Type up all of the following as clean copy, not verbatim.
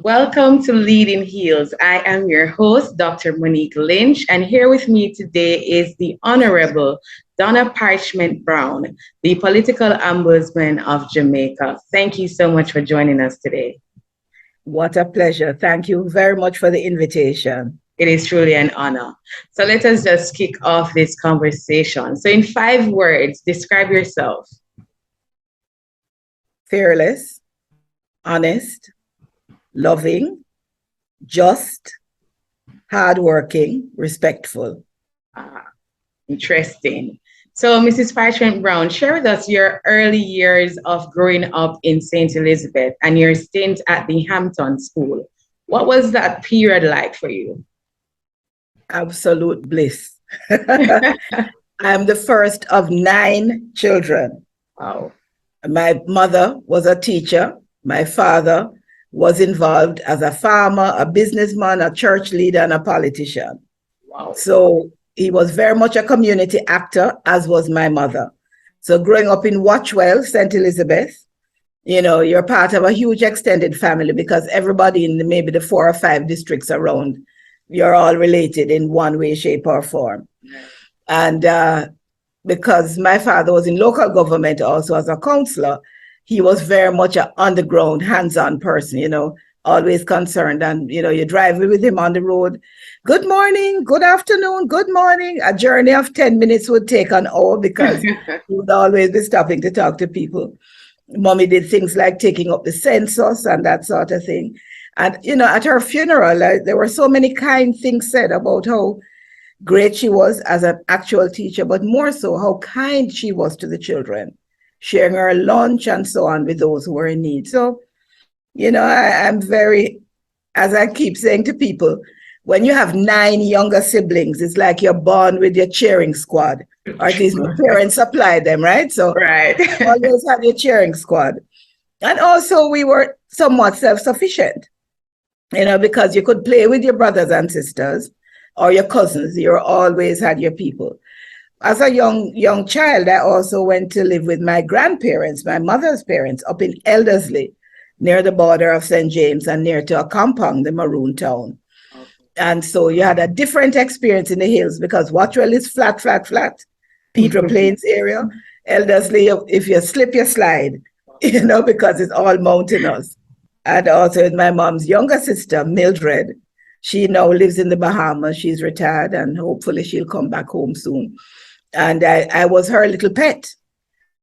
Welcome to Leading Heels. I am your host, Dr. Monique Lynch, and here with me today is the Honorable Donna Parchment-Brown, the Political Ombudsman of Jamaica. Thank you so much for joining us today. What a pleasure. Thank you very much for the invitation. It is truly an honor. So let us just kick off this conversation. So in 5 words, describe yourself. Fearless, honest, loving, just, hardworking, respectful. Interesting. So Mrs. Parchment-Brown, share with us your early years of growing up in St. Elizabeth and your stint at the Hampton School. What was that period like for you? Absolute bliss. I'm the first of 9 children. Wow. My mother was a teacher. My father was involved as a farmer, a businessman, a church leader, and a politician. Wow. So he was very much a community actor, as was my mother. So growing up in Watchwell, St. Elizabeth, you're part of a huge extended family because everybody in maybe the 4 or 5 districts around, you're all related in one way, shape, or form. And because my father was in local government also as a councillor, he was very much an underground, hands-on person, always concerned. And, you drive with him on the road. Good morning, good afternoon, good morning. A journey of 10 minutes would take an hour because he would always be stopping to talk to people. Mommy did things like taking up the census and that sort of thing. And, at her funeral, there were so many kind things said about how great she was as an actual teacher, but more so how kind she was to the children, sharing her lunch and so on with those who were in need. So, I'm very, as I keep saying to people, when you have 9 younger siblings, it's like you're born with your cheering squad, or at least my parents supply them, right? So right. always have your cheering squad. And also we were somewhat self-sufficient, because you could play with your brothers and sisters or your cousins. You always had your people. As a young child, I also went to live with my grandparents, my mother's parents, up in Elderslie, near the border of St. James and near to a compound, the Maroon Town. Okay. And so you had a different experience in the hills because Watchwell is flat. Peter Plains area. Elderslie, if you slip, you slide, because it's all mountainous. And also with my mom's younger sister, Mildred. She now lives in the Bahamas. She's retired and hopefully she'll come back home soon. And I was her little pet.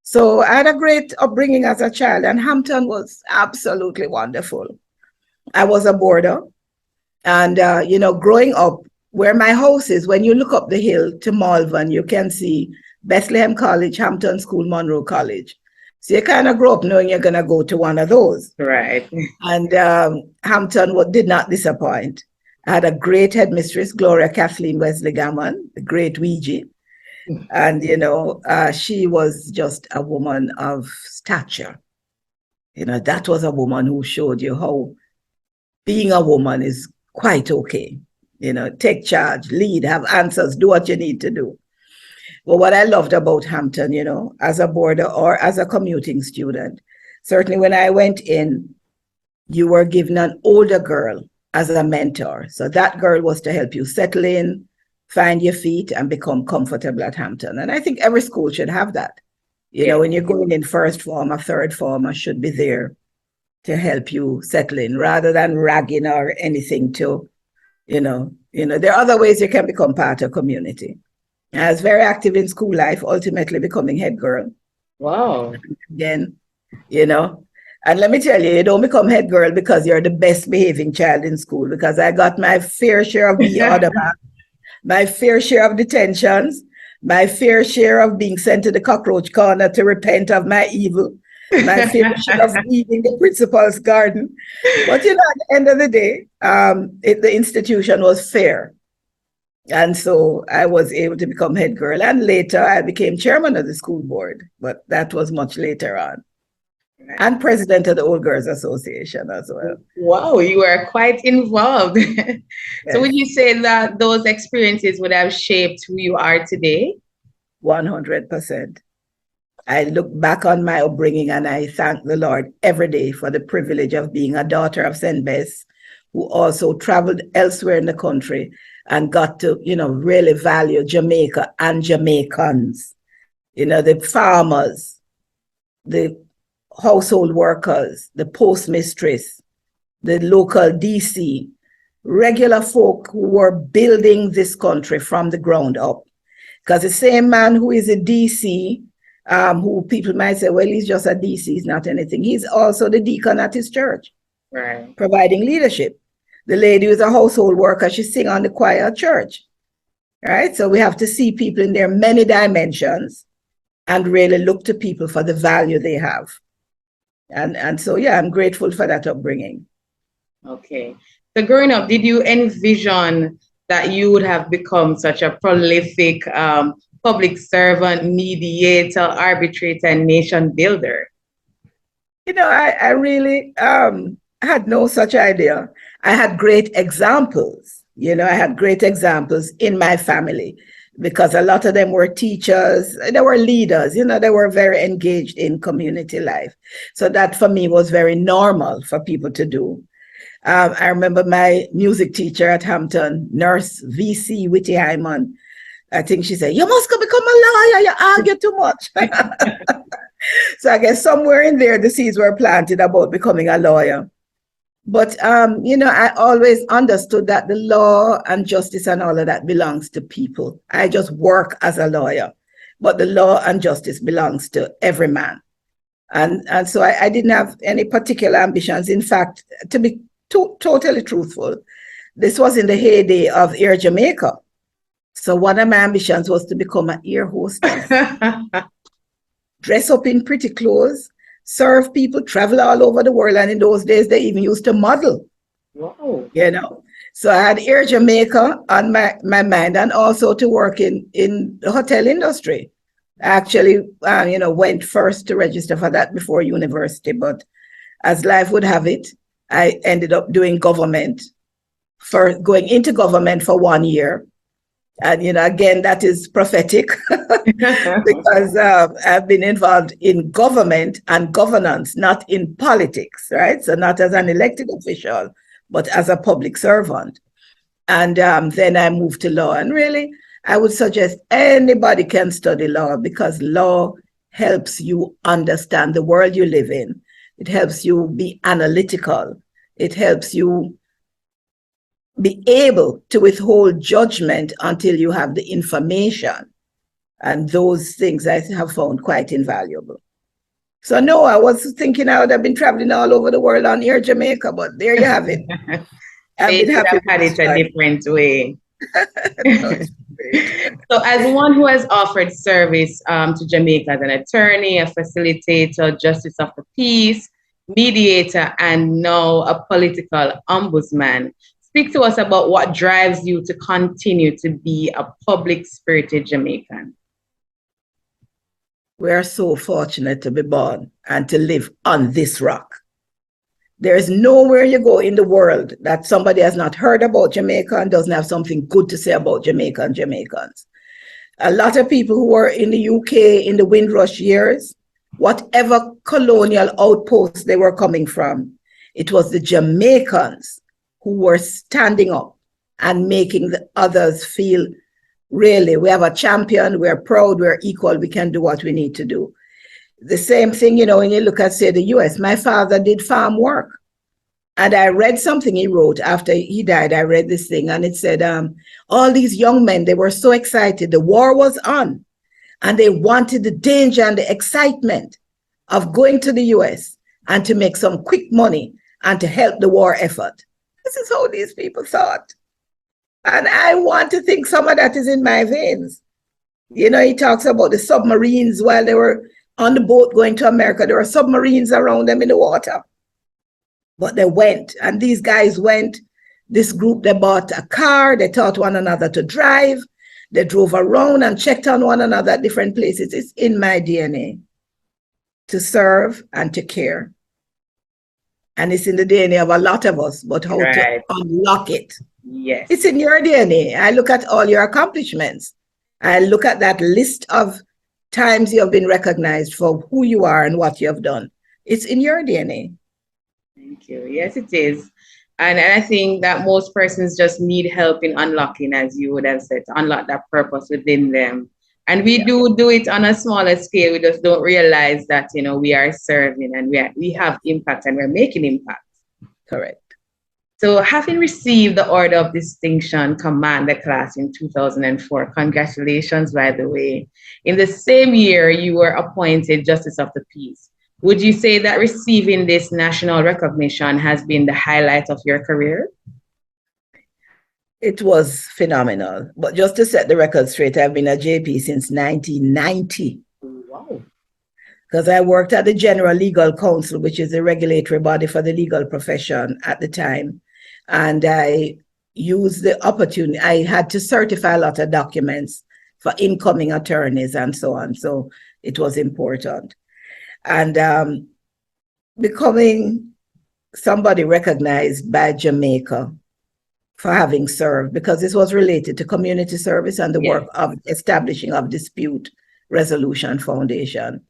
So I had a great upbringing as a child, and Hampton was absolutely wonderful. I was a boarder. And, growing up where my house is, when you look up the hill to Malvern, you can see Bethlehem College, Hampton School, Monroe College. So you kind of grow up knowing you're going to go to one of those. Right. And Hampton did not disappoint. I had a great headmistress, Gloria Kathleen Wesley Gammon, the great Ouija. And, she was just a woman of stature. That was a woman who showed you how being a woman is quite okay. Take charge, lead, have answers, do what you need to do. Well, what I loved about Hampton, as a boarder or as a commuting student, certainly when I went in, you were given an older girl as a mentor. So that girl was to help you settle in, find your feet, and become comfortable at Hampton. And I think every school should have that. When you're going in first form or third form, I should be there to help you settle in rather than ragging or anything to, there are other ways you can become part of community. I was very active in school life, ultimately becoming head girl. Wow. Again, and let me tell you, you don't become head girl because you're the best behaving child in school, because I got my fair share of the other man, my fair share of detentions, my fair share of being sent to the cockroach corner to repent of my evil, my fair share of eating the principal's garden. But at the end of the day, the institution was fair. And so I was able to become head girl. And later I became chairman of the school board, but that was much later on. And president of the Old Girls Association as well. Wow, you were quite involved. Yes. So would you say that those experiences would have shaped who you are today? 100%. I look back on my upbringing and I thank the Lord every day for the privilege of being a daughter of St. Bess, who also traveled elsewhere in the country and got to, really value Jamaica and Jamaicans, the farmers, the household workers, the postmistress, the local DC, regular folk who were building this country from the ground up. Because the same man who is a DC, who people might say, well, he's just a DC, he's not anything. He's also the deacon at his church, right, providing leadership. The lady who's a household worker, she sing on the choir at church, right? So we have to see people in their many dimensions and really look to people for the value they have. And so, yeah, I'm grateful for that upbringing. Okay. So growing up, did you envision that you would have become such a prolific public servant, mediator, arbitrator, and nation builder? I really had no such idea. I had great examples. I had great examples in my family because a lot of them were teachers, they were leaders, they were very engaged in community life. So that for me was very normal for people to do. I remember my music teacher at Hampton, Nurse VC Whitty Hyman. I think she said, "You must go become a lawyer, you argue too much." So I guess somewhere in there, the seeds were planted about becoming a lawyer. But, I always understood that the law and justice and all of that belongs to people. I just work as a lawyer, but the law and justice belongs to every man. And so I didn't have any particular ambitions. In fact, to be totally truthful, this was in the heyday of Air Jamaica. So one of my ambitions was to become an air hostess. Dress up in pretty clothes, serve people, travel all over the world. And in those days, they even used to model. Wow. So I had Air Jamaica on my mind and also to work in the hotel industry. I actually, went first to register for that before university. But as life would have it, I ended up doing going into government for 1 year. And, again, that is prophetic because I've been involved in government and governance, not in politics, right? So not as an elected official, but as a public servant. And then I moved to law. And really, I would suggest anybody can study law because law helps you understand the world you live in. It helps you be analytical. It helps you be able to withhold judgment until you have the information. And those things I have found quite invaluable. So no, I was thinking I would have been traveling all over the world on Air Jamaica, but there you have it. I've been happy had it a different way. So as one who has offered service to Jamaica as an attorney, a facilitator, justice of the peace, mediator, and now a political ombudsman, speak to us about what drives you to continue to be a public-spirited Jamaican. We are so fortunate to be born and to live on this rock. There is nowhere you go in the world that somebody has not heard about Jamaica and doesn't have something good to say about Jamaica and Jamaicans. A lot of people who were in the UK in the Windrush years, whatever colonial outposts they were coming from, it was the Jamaicans who were standing up and making the others feel, really, we have a champion, we're proud, we're equal, we can do what we need to do. The same thing, when you look at, say, the US, my father did farm work. And I read something he wrote after he died. I read this thing and it said, all these young men, they were so excited. The war was on and they wanted the danger and the excitement of going to the US and to make some quick money and to help the war effort. This is how these people thought. And I want to think some of that is in my veins. He talks about the submarines while they were on the boat going to America. There were submarines around them in the water. But they went, and these guys went. This group, they bought a car. They taught one another to drive. They drove around and checked on one another at different places. It's in my DNA to serve and to care. And it's in the DNA of a lot of us, but how to unlock it. Yes. It's in your DNA. I look at all your accomplishments. I look at that list of times you have been recognized for who you are and what you have done. It's in your DNA. Thank you. Yes, it is. And I think that most persons just need help in unlocking, as you would have said, to unlock that purpose within them. And we do it on a smaller scale. We just don't realize that, we are serving and we have impact and we're making impact. Correct. So having received the Order of Distinction Commander class in 2004, congratulations, by the way. In the same year, you were appointed Justice of the Peace. Would you say that receiving this national recognition has been the highlight of your career? It was phenomenal. But just to set the record straight, I've been a JP since 1990. Wow. Because I worked at the General Legal Council, which is a regulatory body for the legal profession at the time. And I used the opportunity. I had to certify a lot of documents for incoming attorneys and so on. So it was important. And becoming somebody recognized by Jamaica for having served, because this was related to community service and the work of establishing of dispute resolution foundation.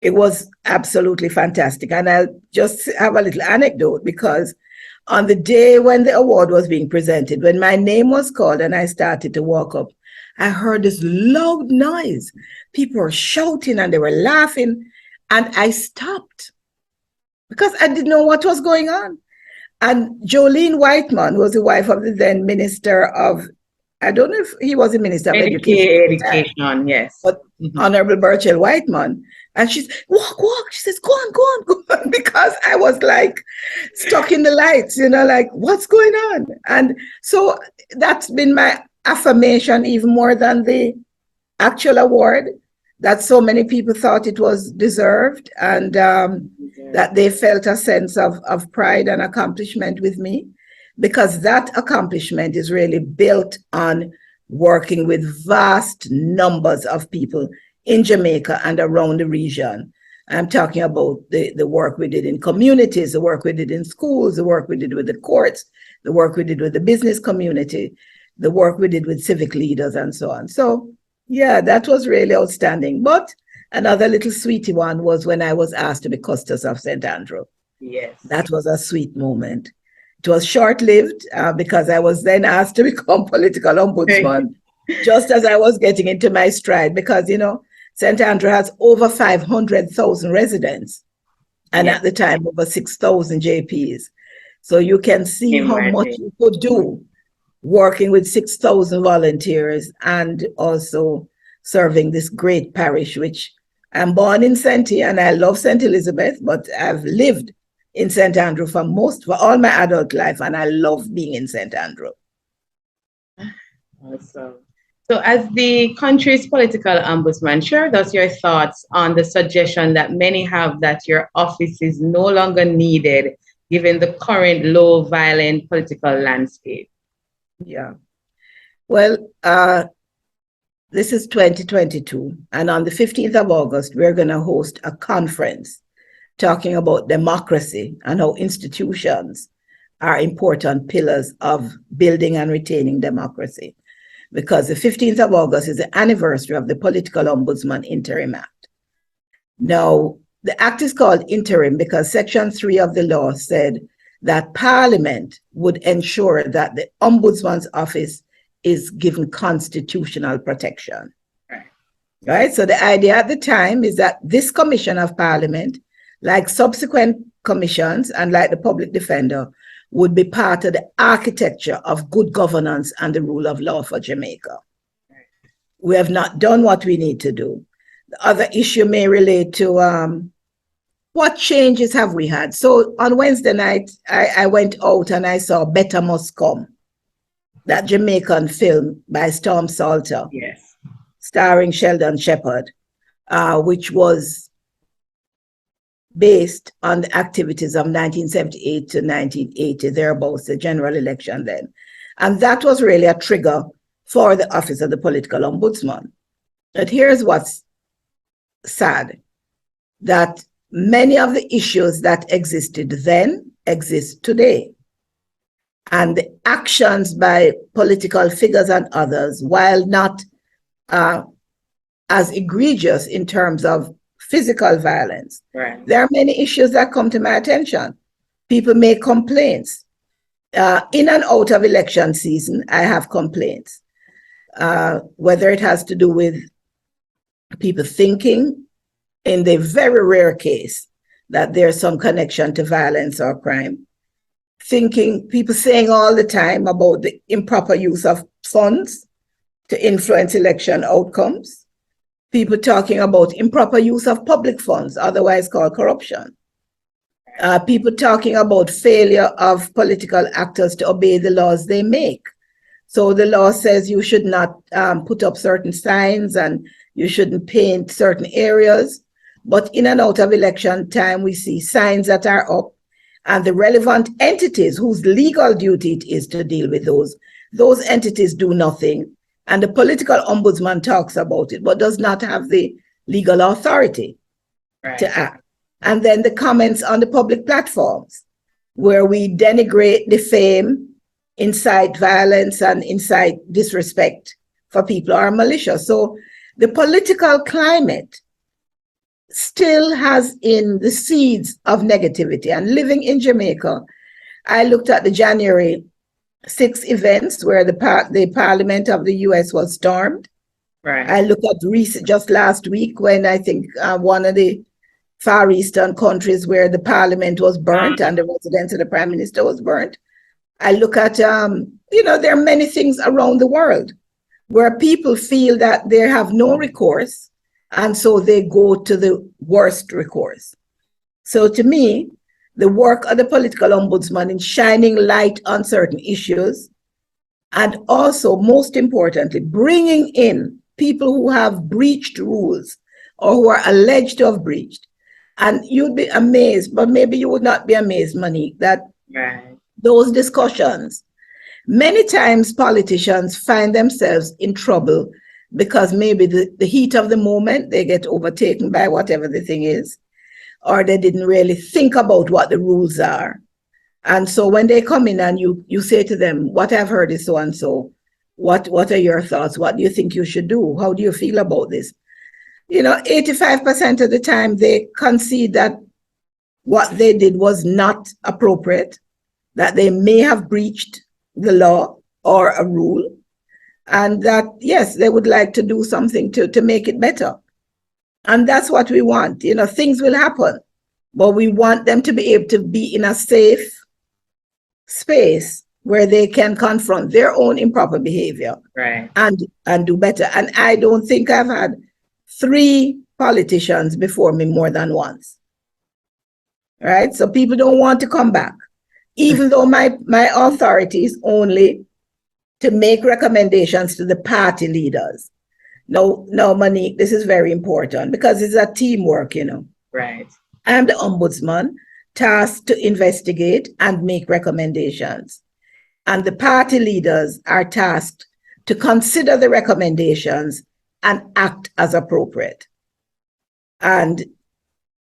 It was absolutely fantastic. And I'll just have a little anecdote, because on the day when the award was being presented, when my name was called and I started to walk up, I heard this loud noise. People were shouting and they were laughing. And I stopped because I didn't know what was going on. And Jolene Whiteman, who was the wife of the then Minister of, I don't know if he was a Minister of Education, yes. But Honorable Burchell Whiteman. And she's, walk. She says, go on, because I was like stuck in the lights, like, what's going on? And so that's been my affirmation, even more than the actual award, that so many people thought it was deserved, and that they felt a sense of pride and accomplishment with me, because that accomplishment is really built on working with vast numbers of people in Jamaica and around the region. I'm talking about the work we did in communities, the work we did in schools, the work we did with the courts, the work we did with the business community, the work we did with civic leaders and so on. So yeah, that was really outstanding. But another little sweetie one was when I was asked to be Custos of St. Andrew. Yes. That was a sweet moment. It was short-lived because I was then asked to become political ombudsman just as I was getting into my stride, because, St. Andrew has over 500,000 residents, and at the time, over 6,000 JPs. So you can see how much you could do working with 6,000 volunteers and also serving this great parish, which I'm born in Santee and I love St. Elizabeth, but I've lived in St. Andrew for all my adult life, and I love being in St. Andrew. Awesome. So as the country's political ombudsman, share with us your thoughts on the suggestion that many have that your office is no longer needed given the current low violent political landscape. Yeah. Well, this is 2022, and on the 15th of August, we're going to host a conference talking about democracy and how institutions are important pillars of building and retaining democracy. Because the 15th of August is the anniversary of the Political Ombudsman Interim Act. Now, the act is called Interim because Section 3 of the law said that Parliament would ensure that the Ombudsman's office is given constitutional protection. Right? So the idea at the time is that this commission of Parliament, like subsequent commissions and like the public defender, would be part of the architecture of good governance and the rule of law for Jamaica. We have not done what we need to do. The other issue may relate to what changes have we had? So on Wednesday night, I went out and I saw Better Must Come, that Jamaican film by Storm Salter, starring Sheldon Shepherd, which was based on the activities of 1978 to 1980, thereabouts, the general election then. And that was really a trigger for the office of the political ombudsman. But here's what's sad, that many of the issues that existed then exist today. And the actions by political figures and others, while not as egregious in terms of physical violence. Right. There are many issues that come to my attention. People make complaints. In and out of election season, I have complaints. Whether it has to do with people thinking, in the very rare case that there's some connection to violence or crime, thinking, people saying all the time about the improper use of funds to influence election outcomes, people talking about improper use of public funds, otherwise called corruption, people talking about failure of political actors to obey the laws they make. So the law says you should not put up certain signs and you shouldn't paint certain areas. But in and out of election time, we see signs that are up, and the relevant entities whose legal duty it is to deal with those entities do nothing. And the political ombudsman talks about it, but does not have the legal authority to act. And then the comments on the public platforms, where we denigrate, defame, incite violence, and incite disrespect for people who are malicious. So the political climate still has in the seeds of negativity. And living in Jamaica, I looked at the January 6 events where the Parliament of the US was stormed. Right. I looked at just last week when I think one of the Far Eastern countries where the Parliament was burnt and the residence of the Prime Minister was burnt. I look at, there are many things around the world where people feel that they have no recourse, and so they go to the worst recourse. So to me, the work of the political ombudsman in shining light on certain issues, and also, most importantly, bringing in people who have breached rules or who are alleged to have breached. And you'd be amazed, but maybe you would not be amazed, Monique, that those discussions, many times politicians find themselves in trouble because maybe the heat of the moment, they get overtaken by whatever the thing is, or they didn't really think about what the rules are. And so when they come in and you say to them, what I've heard is so and so, what are your thoughts? What do you think you should do? How do you feel about this? 85% of the time they concede that what they did was not appropriate, that they may have breached the law or a rule, and that, yes, they would like to do something to make it better. And that's what we want. Things will happen, but we want them to be able to be in a safe space where they can confront their own improper behavior and do better. And I don't think I've had 3 politicians before me more than once. Right? So people don't want to come back, even though my authority is only to make recommendations to the party leaders. No, Monique, this is very important because it's a teamwork, Right. I'm the ombudsman tasked to investigate and make recommendations. And the party leaders are tasked to consider the recommendations and act as appropriate. And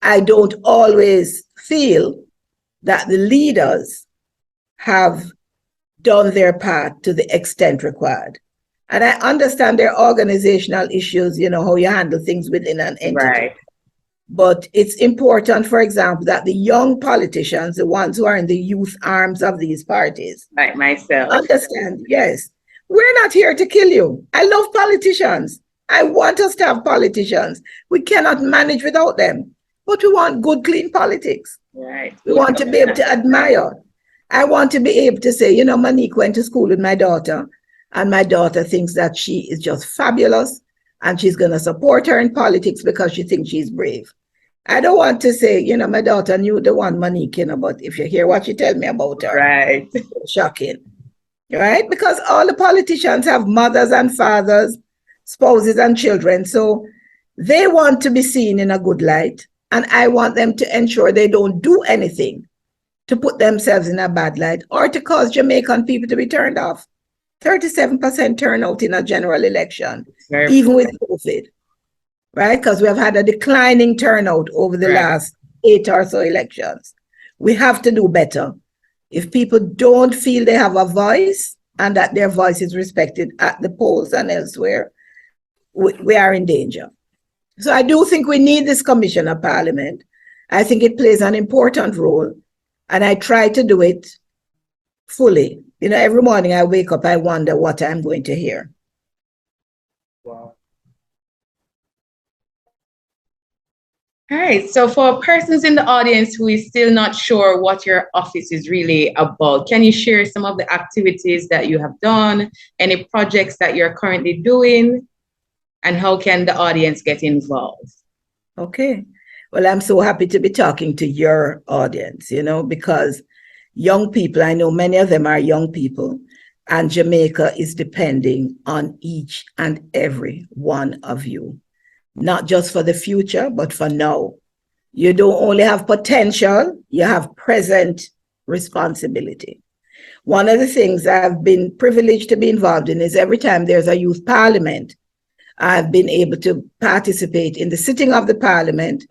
I don't always feel that the leaders have done their part to the extent required. And I understand their organizational issues, how you handle things within an entity. Right. But it's important, for example, that the young politicians, the ones who are in the youth arms of these parties, like myself, understand, yes, we're not here to kill you. I love politicians. I want us to have politicians. We cannot manage without them, but we want good, clean politics. Right. We want to be able to admire. I want to be able to say, Monique went to school with my daughter, and my daughter thinks that she is just fabulous, and she's going to support her in politics because she thinks she's brave. I don't want to say, my daughter knew the one Monique, but if you hear what she tell me about her, right, shocking, right? Because all the politicians have mothers and fathers, spouses and children, so they want to be seen in a good light, and I want them to ensure they don't do anything to put themselves in a bad light or to cause Jamaican people to be turned off. 37% turnout in a general election, even with COVID, right? Because we have had a declining turnout over the last 8 or so elections. We have to do better. If people don't feel they have a voice and that their voice is respected at the polls and elsewhere, we are in danger. So I do think we need this commission of parliament. I think it plays an important role, and I try to do it fully. You know, every morning I wake up, I wonder what I'm going to hear. Wow. All right, so for persons in the audience who is still not sure what your office is really about, can you share some of the activities that you have done, any projects that you're currently doing, and how can the audience get involved? Okay. Well, I'm so happy to be talking to your audience, you know, because young people, I know many of them are young people, and Jamaica is depending on each and every one of you, not just for the future, but for now. You don't only have potential, you have present responsibility. One of the things I've been privileged to be involved in is every time there's a youth parliament, I've been able to participate in the sitting of the parliament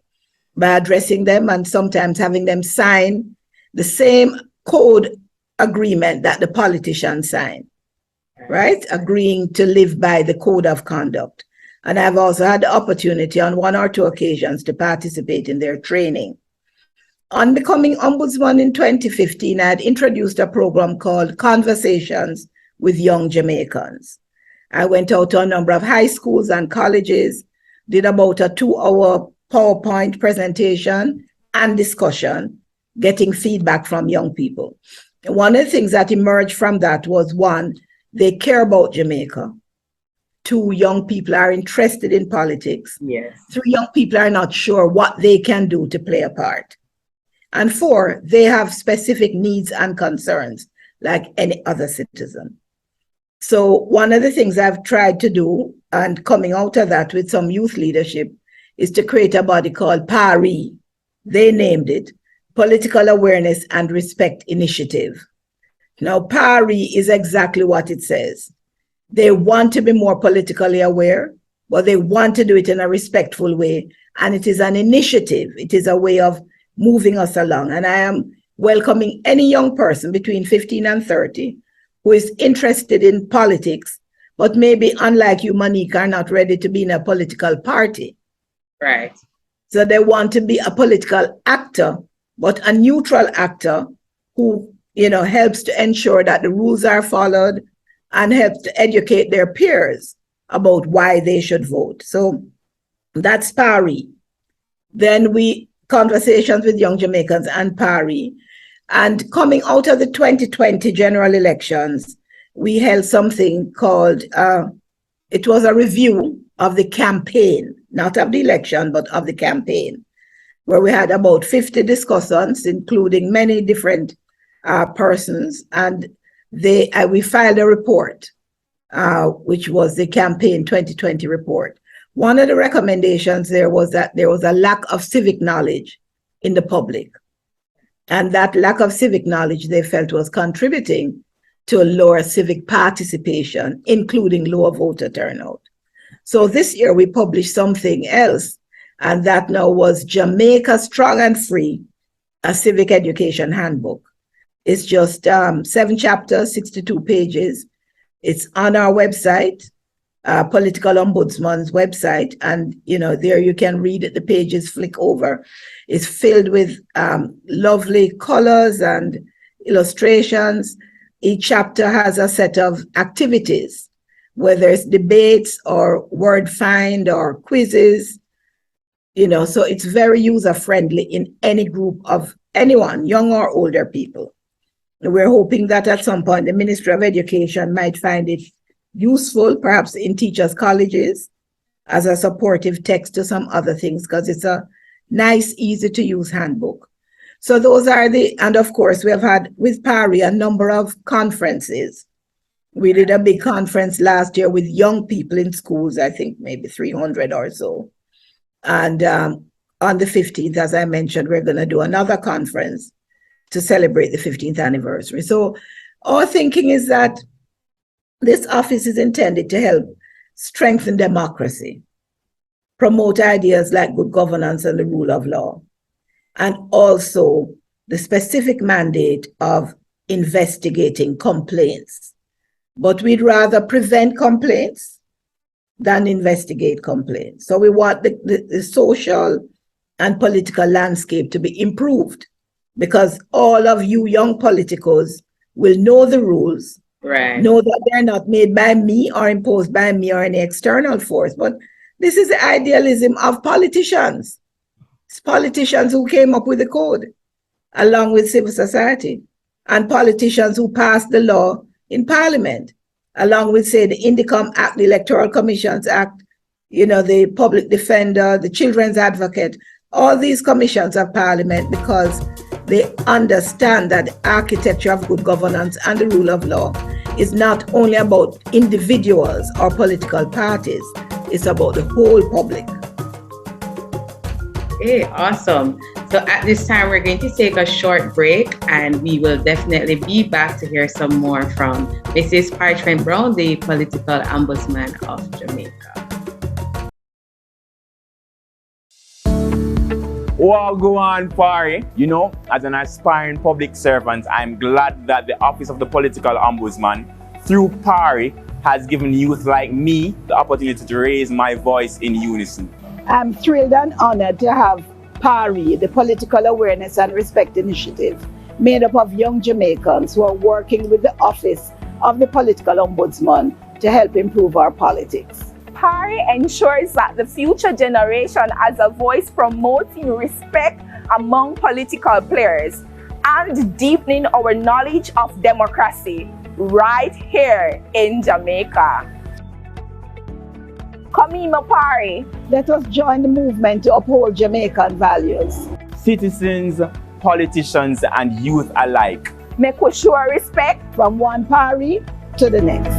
by addressing them and sometimes having them sign the same code agreement that the politicians sign, right? Agreeing to live by the code of conduct. And I've also had the opportunity on 1 or 2 occasions to participate in their training. On becoming ombudsman in 2015, I had introduced a program called Conversations with Young Jamaicans. I went out to a number of high schools and colleges, did about a 2-hour PowerPoint presentation and discussion, getting feedback from young people. And one of the things that emerged from that was, 1, they care about Jamaica. 2, young people are interested in politics. Yes. 3, young people are not sure what they can do to play a part. And 4, they have specific needs and concerns like any other citizen. So one of the things I've tried to do, and coming out of that with some youth leadership, is to create a body called PARI. They named it Political Awareness and Respect Initiative. Now, PARI is exactly what it says. They want to be more politically aware, but they want to do it in a respectful way. And it is an initiative. It is a way of moving us along. And I am welcoming any young person between 15 and 30 who is interested in politics, but maybe, unlike you, Monique, are not ready to be in a political party. Right. So they want to be a political actor, but a neutral actor who, you know, helps to ensure that the rules are followed and helps to educate their peers about why they should vote. So that's PARI. Then Conversations with Young Jamaicans and PARI. And coming out of the 2020 general elections, we held something called, it was a review of the campaign, not of the election, but of the campaign, where we had about 50 discussants, including many different persons. And we filed a report, which was the campaign 2020 report. One of the recommendations there was that there was a lack of civic knowledge in the public. And that lack of civic knowledge, they felt, was contributing to a lower civic participation, including lower voter turnout. So this year we published something else, and that now was Jamaica Strong and Free, a civic education handbook. It's just 7 chapters, 62 pages. It's on our website, Political Ombudsman's website, and you know, there you can read it. The pages flick over. It's filled with lovely colors and illustrations. Each chapter has a set of activities, whether it's debates or word find or quizzes, you know, so it's very user-friendly in any group of anyone, young or older people. We're hoping that at some point the Ministry of Education might find it useful, perhaps in teachers' colleges, as a supportive text to some other things, because it's a nice, easy-to-use handbook. So those are and of course, we have had with PARI a number of conferences. We did a big conference last year with young people in schools, I think maybe 300 or so. And on the 15th, as I mentioned, we're going to do another conference to celebrate the 15th anniversary. So our thinking is that this office is intended to help strengthen democracy, promote ideas like good governance and the rule of law, and also the specific mandate of investigating complaints. But we'd rather prevent complaints than investigate complaints. So we want the social and political landscape to be improved, because all of you young politicos will know the rules, know that they're not made by me or imposed by me or any external force, but this is the idealism of politicians. It's politicians who came up with the code, along with civil society, and politicians who passed the law in Parliament, along with, say, the Indicom Act, the Electoral Commissions Act, the Public Defender, the Children's Advocate, all these commissions of Parliament, because they understand that the architecture of good governance and the rule of law is not only about individuals or political parties, it's about the whole public. Okay, awesome. So at this time, we're going to take a short break, and we will definitely be back to hear some more from Mrs. Parchment-Brown, the Political Ombudsman of Jamaica. Well, go on, Pari. As an aspiring public servant, I'm glad that the Office of the Political Ombudsman, through Pari, has given youth like me the opportunity to raise my voice in unison. I'm thrilled and honored to have PARI, the Political Awareness and Respect Initiative, made up of young Jamaicans who are working with the Office of the Political Ombudsman to help improve our politics. PARI ensures that the future generation has a voice promoting respect among political players and deepening our knowledge of democracy right here in Jamaica. Kamima PARI. Let us join the movement to uphold Jamaican values. Citizens, politicians, and youth alike. Make we show respect from one PARI to the next.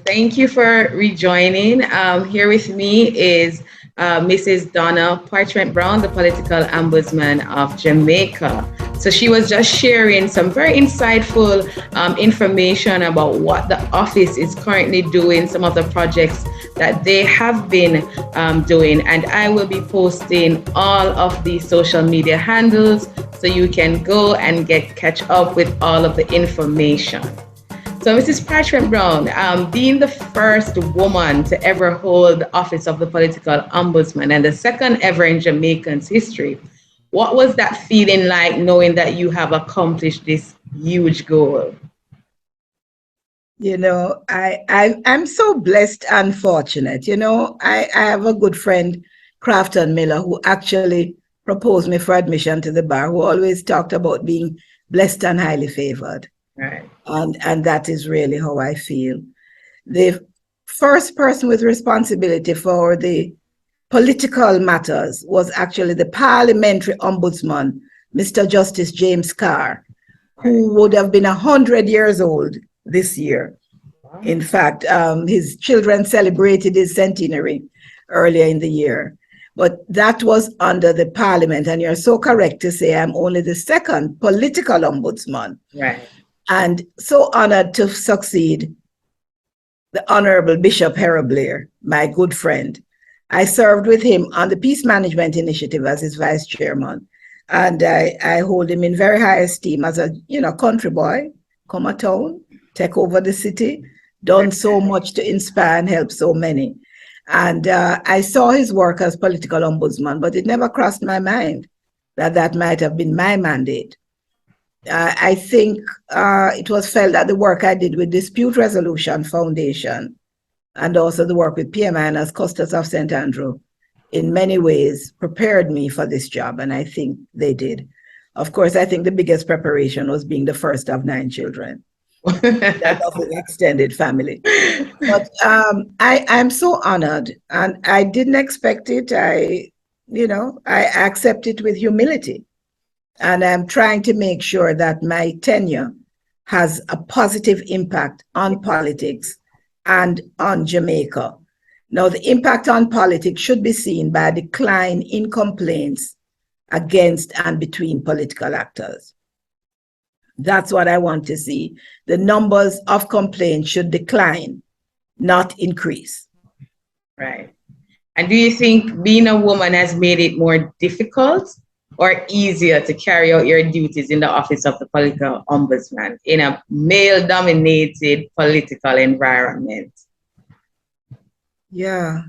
Thank you for rejoining. Here with me is Mrs. Donna Parchment-Brown, the Political Ombudsman of Jamaica. So she was just sharing some very insightful information about what the office is currently doing, some of the projects that they have been doing. And I will be posting all of the social media handles so you can go and catch up with all of the information. So Mrs. Parchment-Brown, being the first woman to ever hold the office of the Political Ombudsman and the second ever in Jamaican's history, what was that feeling like, knowing that you have accomplished this huge goal? I'm so blessed and fortunate. I have a good friend, Crafton Miller, who actually proposed me for admission to the bar, who always talked about being blessed and highly favored. Right. And that is really how I feel. The first person with responsibility for the political matters was actually the parliamentary ombudsman, Mr. Justice James Carr, who would have been 100 years old this year. Wow. In fact, his children celebrated his centenary earlier in the year. But that was under the parliament, and you're so correct to say I'm only the second political ombudsman. Right. And so honored to succeed the Honorable Bishop Harold Blair, my good friend. I served with him on the Peace Management Initiative as his vice chairman. And I hold him in very high esteem as a country boy, come a town, take over the city, done so much to inspire and help so many. And I saw his work as political ombudsman, but it never crossed my mind that might have been my mandate. I think it was felt that the work I did with Dispute Resolution Foundation and also the work with PMI and as Custos of St. Andrew in many ways prepared me for this job, and I think they did. Of course, I think the biggest preparation was being the first of 9 children. That of an extended family. But I'm so honored, and I didn't expect it. I accept it with humility. And I'm trying to make sure that my tenure has a positive impact on politics and on Jamaica. Now, the impact on politics should be seen by a decline in complaints against and between political actors. That's what I want to see. The numbers of complaints should decline, not increase. Right. And do you think being a woman has made it more difficult or easier to carry out your duties in the office of the political ombudsman in a male-dominated political environment? Yeah.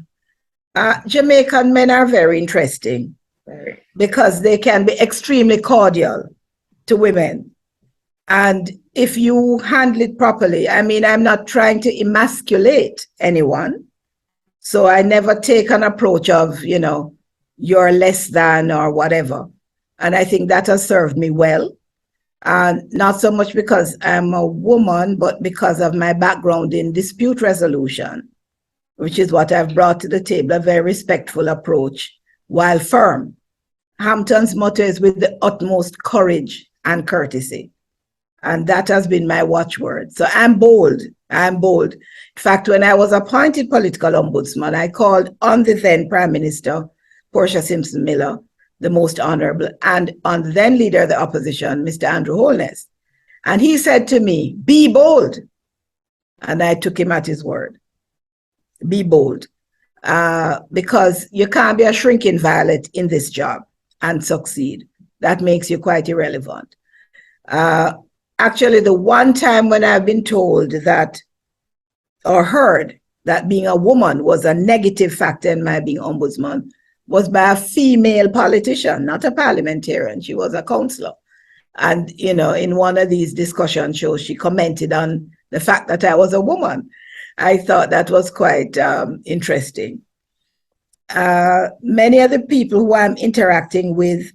Jamaican men are very interesting because they can be extremely cordial to women. And if you handle it properly, I mean, I'm not trying to emasculate anyone. So I never take an approach of, you're less than or whatever. And I think that has served me well. And not so much because I'm a woman, but because of my background in dispute resolution, which is what I've brought to the table, a very respectful approach while firm. Hampton's motto is with the utmost courage and courtesy. And that has been my watchword. So I'm bold. I'm bold. In fact, when I was appointed political ombudsman, I called on the then Prime Minister, Portia Simpson Miller, the most honorable, and on the then leader of the opposition, Mr. Andrew Holness. And he said to me, be bold. And I took him at his word. Be bold. Because you can't be a shrinking violet in this job and succeed. That makes you quite irrelevant. Actually, the one time when I've been told that or heard that being a woman was a negative factor in my being ombudsman was by a female politician, not a parliamentarian. She was a councillor. And, in one of these discussion shows, she commented on the fact that I was a woman. I thought that was quite interesting. Many of the people who I'm interacting with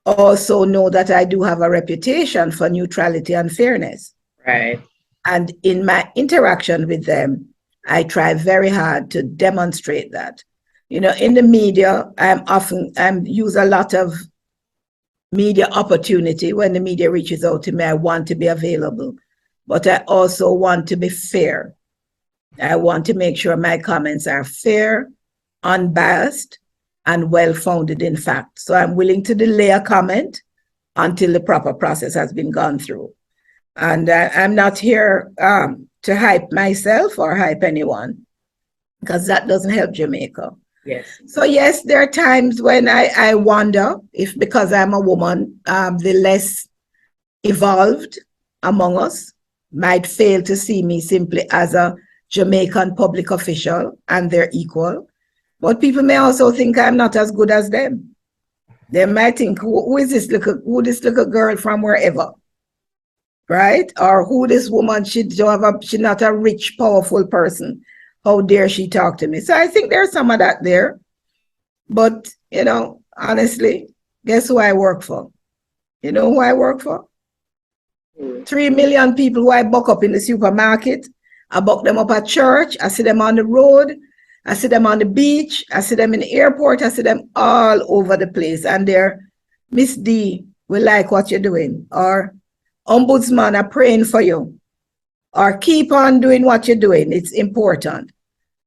also know that I do have a reputation for neutrality and fairness. Right. And in my interaction with them, I try very hard to demonstrate that. In the media, I use a lot of media opportunity. When the media reaches out to me, I want to be available, but I also want to be fair. I want to make sure my comments are fair, unbiased, and well-founded in fact. So I'm willing to delay a comment until the proper process has been gone through. And I'm not here to hype myself or hype anyone, because that doesn't help Jamaica. Yes. So yes, there are times when I wonder if, because I'm a woman, the less evolved among us might fail to see me simply as a Jamaican public official and their equal. But people may also think I'm not as good as them. They might think, who is this little girl from wherever, right? Or who this woman, she's not a rich, powerful person. How dare she talk to me? So I think there's some of that there. But, honestly, guess who I work for? You know who I work for? 3 million people who I buck up in the supermarket. I buck them up at church. I see them on the road. I see them on the beach. I see them in the airport. I see them all over the place. And they're, Miss D, we like what you're doing. Or, Ombudsman are praying for you. Or, keep on doing what you're doing. It's important.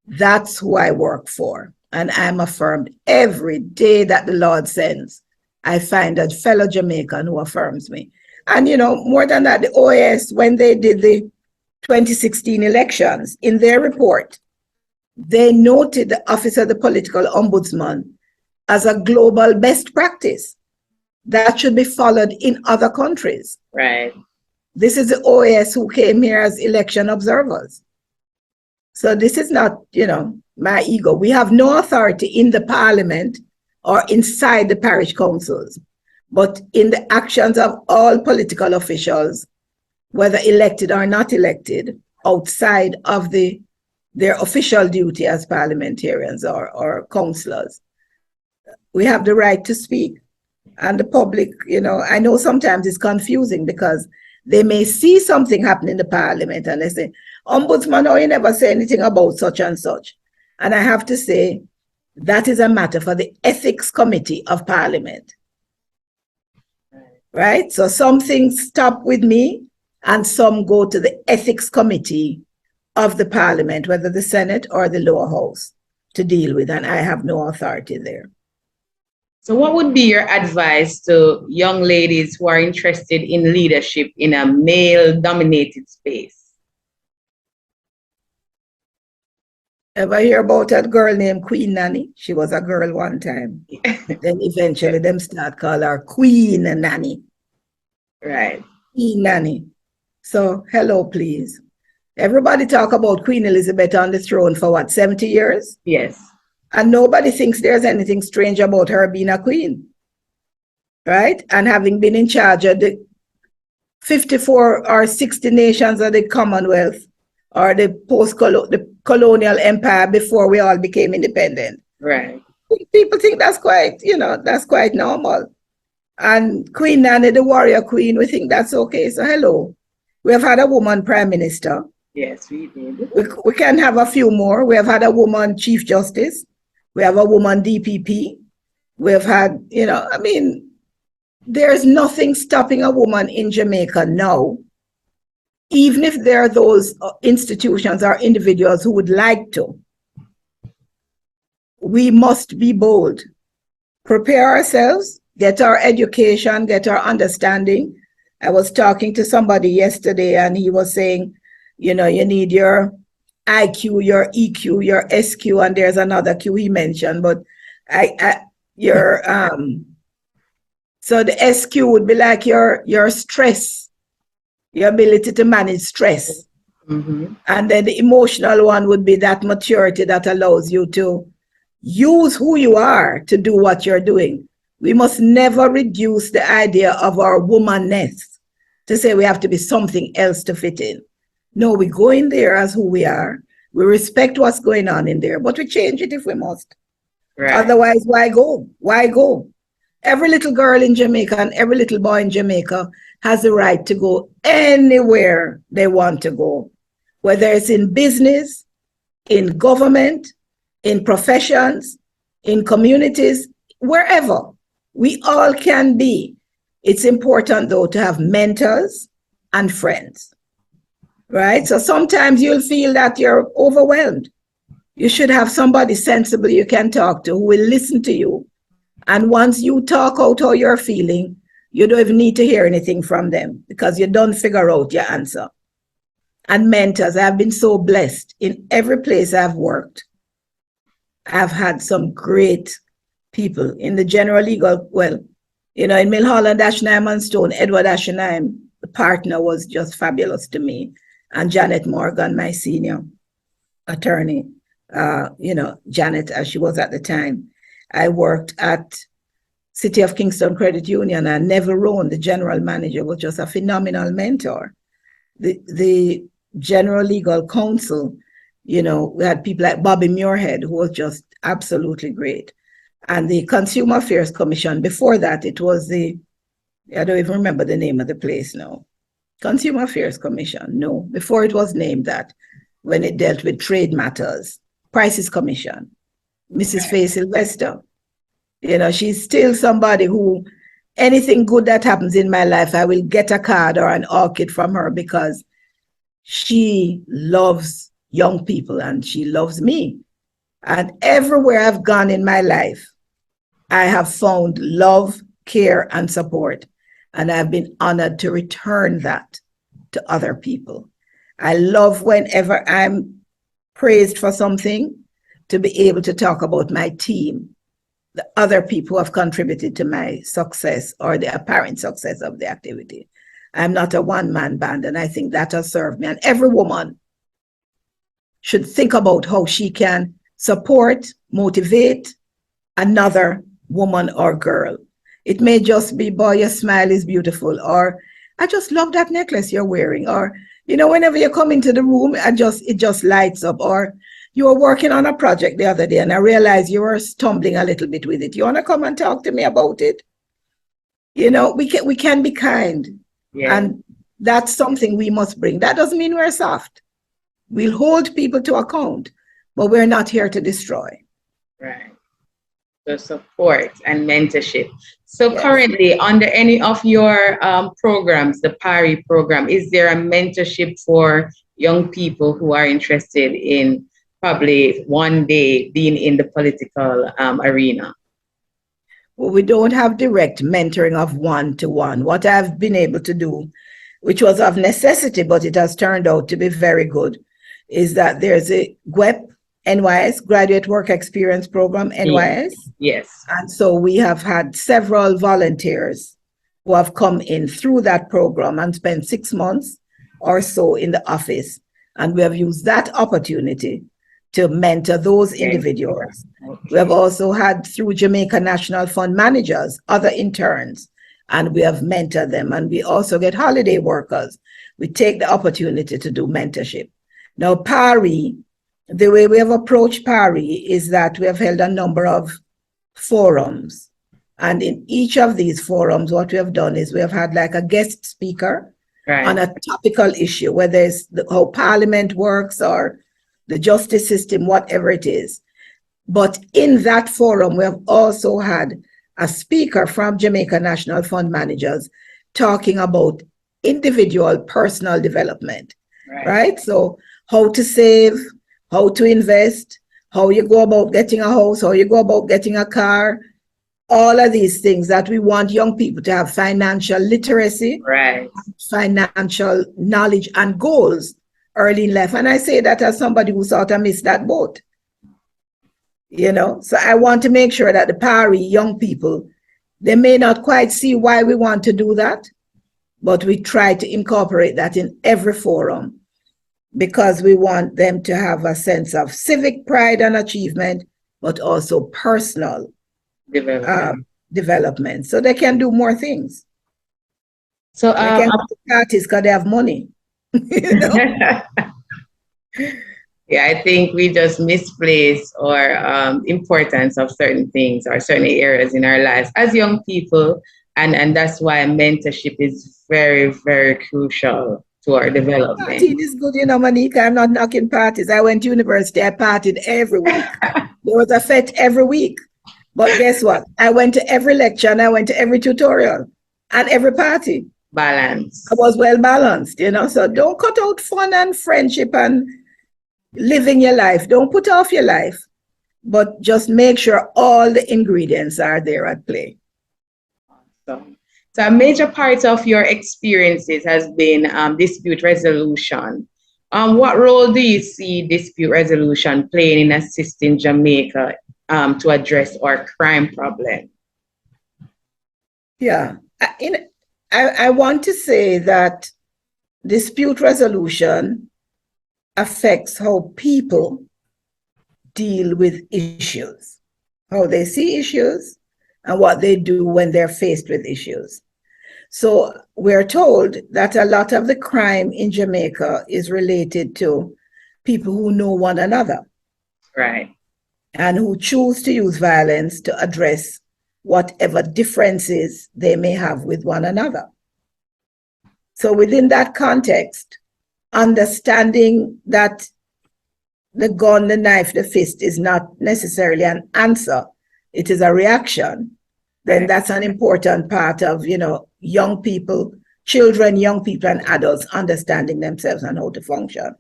That's who I work for. And I'm affirmed every day that the Lord sends. I find a fellow Jamaican who affirms me. And, more than that, the OAS, when they did the 2016 elections, in their report, they noted the Office of the Political Ombudsman as a global best practice that should be followed in other countries. Right. This is the OAS who came here as election observers. So this is not, my ego. We have no authority in the parliament or inside the parish councils, but in the actions of all political officials, whether elected or not elected, outside of their official duty as parliamentarians or councillors. We have the right to speak. And the public, I know sometimes it's confusing because they may see something happen in the parliament and they say, Ombudsman, you never say anything about such and such. And I have to say, that is a matter for the Ethics Committee of Parliament. Right? So some things stop with me and some go to the Ethics Committee of the Parliament, whether the Senate or the lower house, to deal with, and I have no authority there. So what would be your advice to young ladies who are interested in leadership in a male-dominated space? Ever hear about a girl named Queen Nanny? She was a girl one time. Then eventually them start call her Queen Nanny. Right. Queen Nanny. So hello, please. Everybody talk about Queen Elizabeth on the throne for what, 70 years? Yes. And nobody thinks there's anything strange about her being a queen, right? And having been in charge of the 54 or 60 nations of the Commonwealth or the colonial empire before we all became independent. Right. People think that's quite, that's quite normal. And Queen Nanny, the warrior queen, we think that's okay. So hello. We have had a woman prime minister. Yes, we did. We can have a few more. We have had a woman chief justice. We have a woman DPP. We have had, there's nothing stopping a woman in Jamaica now, even if there are those institutions or individuals who would like to. We must be bold, prepare ourselves, get our education, get our understanding. I was talking to somebody yesterday and he was saying, you need your IQ, your EQ, your SQ, and there's another Q he mentioned, but so the SQ would be like your stress, your ability to manage stress. Mm-hmm. And then the emotional one would be that maturity that allows you to use who you are to do what you're doing. We must never reduce the idea of our womanness to say we have to be something else to fit in. No, we go in there as who we are. We respect what's going on in there, but we change it if we must. Right. Otherwise, why go? Why go? Every little girl in Jamaica and every little boy in Jamaica has the right to go anywhere they want to go, whether it's in business, in government, in professions, in communities, wherever. We all can be. It's important, though, to have mentors and friends. Right? So sometimes you'll feel that you're overwhelmed. You should have somebody sensible you can talk to who will listen to you. And once you talk out how you're feeling, you don't even need to hear anything from them because you don't figure out your answer. And mentors, I've been so blessed in every place I've worked. I've had some great people in the general legal, in Milholland, Ashenheim and Stone, Edward Ashenheim, the partner, was just fabulous to me. And Janet Morgan, my senior attorney, Janet, as she was at the time. I worked at City of Kingston Credit Union, and Neville Rowan, the general manager, was just a phenomenal mentor. The general legal counsel, we had people like Bobby Muirhead, who was just absolutely great. And the Consumer Affairs Commission, before that, it was I don't even remember the name of the place now. Consumer Affairs Commission, no, before it was named that, when it dealt with trade matters. Prices Commission, Mrs. Faye Sylvester. She's still somebody who, anything good that happens in my life, I will get a card or an orchid from her because she loves young people and she loves me. And everywhere I've gone in my life, I have found love, care, and support. And I've been honored to return that to other people. I love whenever I'm praised for something to be able to talk about my team, the other people who have contributed to my success or the apparent success of the activity. I'm not a one-man band, and I think that has served me. And every woman should think about how she can support, motivate another woman or girl. It may just be, boy, your smile is beautiful, or I just love that necklace you're wearing, or, whenever you come into the room, it just lights up, or you were working on a project the other day and I realized you were stumbling a little bit with it. You want to come and talk to me about it? We can be kind. Yeah. And that's something we must bring. That doesn't mean we're soft. We'll hold people to account, but we're not here to destroy. Right. So support and mentorship. So yes. Currently, under any of your programs, the PARI program, is there a mentorship for young people who are interested in probably one day being in the political arena? Well, we don't have direct mentoring of one-to-one. What I've been able to do, which was of necessity, but it has turned out to be very good, is that there's a GWEP, NYS, Graduate Work Experience Program, NYS. Yes. And so we have had several volunteers who have come in through that program and spent 6 months or so in the office. And we have used that opportunity to mentor those individuals. Okay. We have also had, through Jamaica National Fund managers, other interns, and we have mentored them. And we also get holiday workers. We take the opportunity to do mentorship. Now, PARI, the way we have approached PARI is that we have held a number of forums. And in each of these forums, what we have done is we have had like a guest speaker on a topical issue, whether it's how Parliament works or the justice system, whatever it is. But in that forum, we have also had a speaker from Jamaica National Fund managers talking about individual personal development, right? So how to save, how to invest, how you go about getting a house, how you go about getting a car, all of these things that we want young people to have financial literacy, financial knowledge and goals early in life. And I say that as somebody who sort of missed that boat, you know. So I want to make sure that the PARI young people, they may not quite see why we want to do that, but we try to incorporate that in every forum because we want them to have a sense of civic pride and achievement, but also personal development, so they can do more things. So they can go to parties because they have money. You know? Yeah, I think we just misplace our importance of certain things or certain areas in our lives as young people, and that's why mentorship is very, very crucial to our development. Partying is good, you know, Monique. I'm not knocking parties. I went to university, I partied every week. There was a fete every week. But guess what? I went to every lecture and I went to every tutorial and every party. Balance. I was well balanced, you know. So don't cut out fun and friendship and living your life. Don't put off your life, but just make sure all the ingredients are there at play. So a major part of your experiences has been dispute resolution. What role do you see dispute resolution playing in assisting Jamaica to address our crime problem? Yeah, I want to say that dispute resolution affects how people deal with issues, how they see issues, and what they do when they're faced with issues. So we're told that a lot of the crime in Jamaica is related to people who know one another. Right. And who choose to use violence to address whatever differences they may have with one another. So within that context, understanding that the gun, the knife, the fist is not necessarily an answer, it is a reaction, then that's an important part of, you know, young people, children, young people and adults understanding themselves and how to function.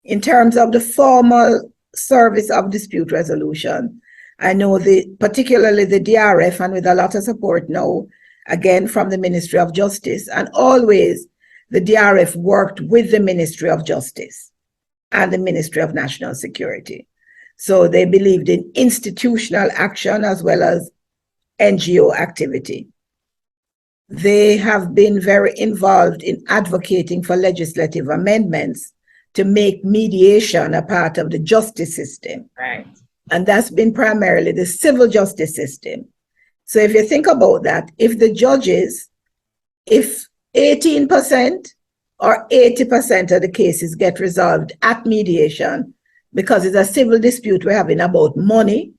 In terms of the formal service of dispute resolution, I know particularly the DRF, and with a lot of support now, again, from the Ministry of Justice, and always the DRF worked with the Ministry of Justice and the Ministry of National Security. So they believed in institutional action as well as NGO activity. They have been very involved in advocating for legislative amendments to make mediation a part of the justice system. Right. And that's been primarily the civil justice system. So if you think about that, if the judges, if 18% or 80% of the cases get resolved at mediation, because it's a civil dispute we're having about money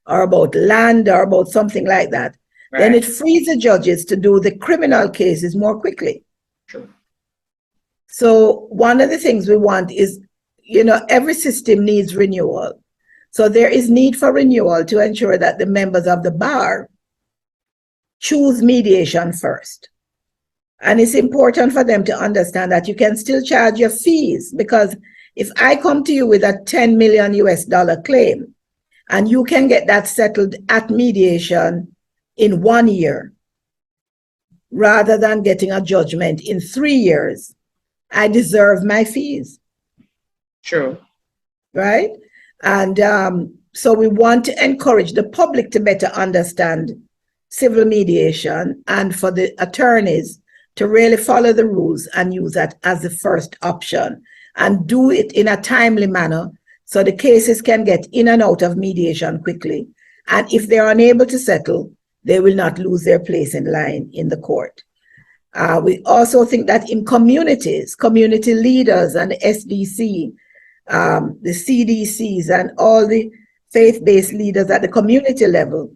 or about land or about something like that, then it frees the judges to do the criminal cases more quickly. True. So one of the things we want is, you know, every system needs renewal. So there is need for renewal to ensure that the members of the bar choose mediation first. And it's important for them to understand that you can still charge your fees, because if I come to you with a $10 million claim and you can get that settled at mediation in 1 year, rather than getting a judgment in 3 years, I deserve my fees. True. Right? And so we want to encourage the public to better understand civil mediation, and for the attorneys to really follow the rules and use that as the first option and do it in a timely manner so the cases can get in and out of mediation quickly. And if they're unable to settle, they will not lose their place in line in the court. We also think that in communities, community leaders and the SDC, the CDCs and all the faith-based leaders at the community level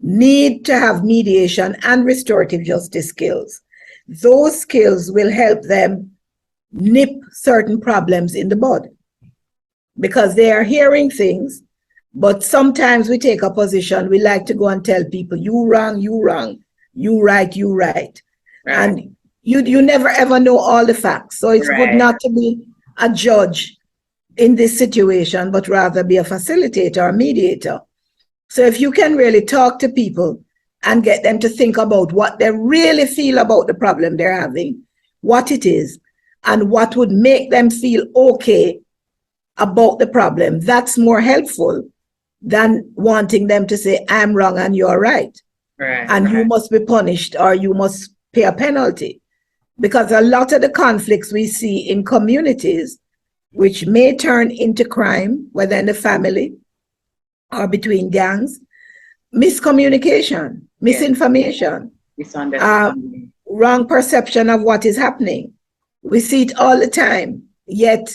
need to have mediation and restorative justice skills. Those skills will help them nip certain problems in the bud, because they are hearing things, but sometimes we take a position, we like to go and tell people, you wrong, you wrong, you right, you right. And you never ever know all the facts. So it's good not to be a judge in this situation, but rather be a facilitator or mediator. So if you can really talk to people and get them to think about what they really feel about the problem they're having, what it is, and what would make them feel okay about the problem, that's more helpful than wanting them to say, I'm wrong and you're right. And you must be punished or you must pay a penalty. Because a lot of the conflicts we see in communities, which may turn into crime, whether in the family or between gangs, miscommunication, misinformation, wrong perception of what is happening. We see it all the time, yet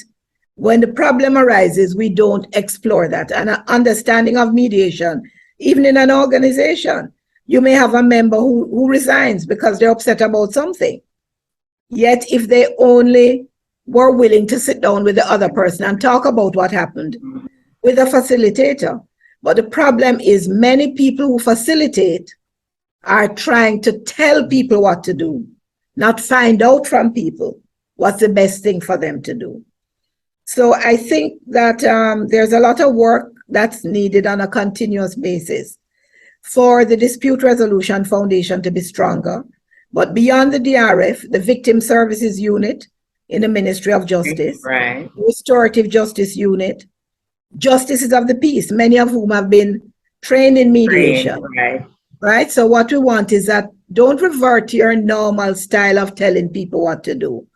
when the problem arises, we don't explore that. And an understanding of mediation, even in an organization, you may have a member who resigns because they're upset about something. Yet if they only were willing to sit down with the other person and talk about what happened with a facilitator. But the problem is many people who facilitate are trying to tell people what to do, not find out from people what's the best thing for them to do. So I think that there's a lot of work that's needed on a continuous basis for the Dispute Resolution Foundation to be stronger. But beyond the DRF, the Victim Services Unit in the Ministry of Justice, Restorative Justice Unit, Justices of the Peace, many of whom have been trained in mediation. Right? So what we want is that don't revert to your normal style of telling people what to do.